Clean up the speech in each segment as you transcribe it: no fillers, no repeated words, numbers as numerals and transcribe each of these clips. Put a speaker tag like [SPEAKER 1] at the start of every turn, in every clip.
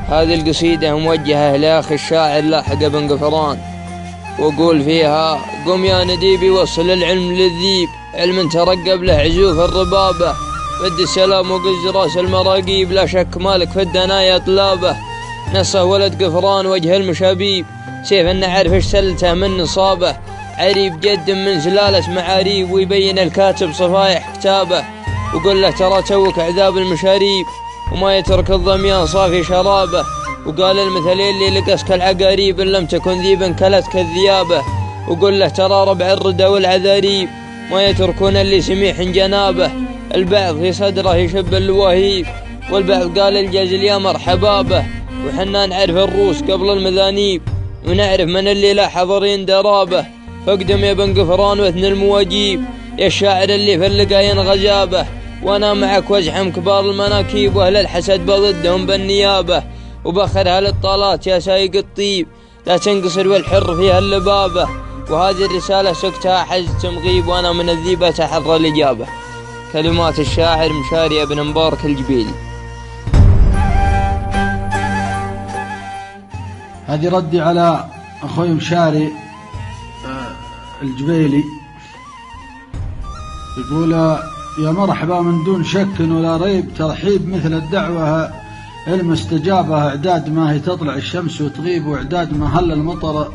[SPEAKER 1] هذه القصيدة موجهة لأخي الشاعر لاحق بن قفران، وقول فيها: قم يا نديبي وصل العلم للذيب، علم ترقب له عزوف الربابة، بد السلام وقز راس المراقيب، لا شك مالك في الدنايا طلابه. نصه ولد قفران وجه المشابيب، سيف النعرف اشتلته من نصابه، عريب جد من سلالة معاريب، ويبين الكاتب صفايح كتابه. وقل له ترى توك عذاب المشاريب، وما يترك الظميان صافي شرابه. وقال المثلين اللي لقسك العقاريب، إن لم تكن ذيبا كلتك الذيابه. وقل له ترى ربع الردى والعذاريب، ما يتركون اللي سميح جنابه. البعض في صدره يشب الوهيب، والبعض قال الجزل يا مرحبا به. وحنا نعرف الروس قبل المذانيب، ونعرف من اللي لا حضرين درابه. فاقدم يا بن قفران واثني المواجيب، يا الشاعر اللي في اللقاين غزابه. وانا معك وازحم كبار المناكيب، واهل الحسد بضدهم بالنيابه. وبخر هالطالات يا سايق الطيب، لا تنقصر والحر فيها اللبابه. وهذه الرسالة سكتها حز تمغيب، وانا من الذيبة تحرى الإجابة. كلمات الشاعر مشاري بن مبارك الجبيلي.
[SPEAKER 2] هذه ردي على أخوي مشاري الجبيلي، يقول: يا مرحبا من دون شك ولا ريب، ترحيب مثل الدعوة المستجابة، إعداد ما هي تطلع الشمس وتغيب، وإعداد ما هل المطر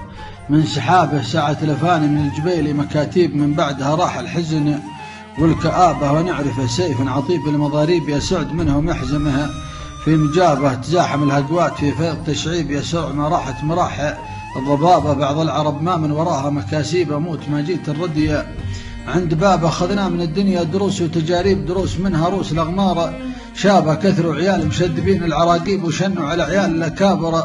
[SPEAKER 2] من سحابه، ساعة لفاني من الجبيل مكاتيب، من بعدها راح الحزن والكآبة، ونعرف سيف عطيب المضاريب، يسعد منه محزمها في مجابه، تزاحم الهقوات في فيض تشعيب، يسرع ما راحت مراح الضبابة، بعض العرب ما من وراها مكاسيب، أموت ما جيت الردي عند بابه، أخذنا من الدنيا دروس وتجاريب، دروس منها روس الأغمار شابه، كثروا عيال مشدبين العراقيب، وشنوا على عيال الأكابر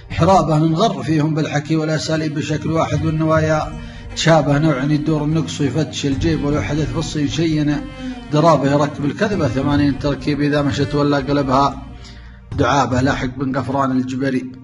[SPEAKER 2] حرابه، ننغر فيهم بالحكي والأساليب بشكل واحد، والنوايا تشابه، نوع يدور النقص ويفتش الجيب، ولو حدث فص يشين درابه، يركب الكذبة 80 تركيب، إذا مشت ولا قلبها دعابه. لاحق بن قفران الجبري.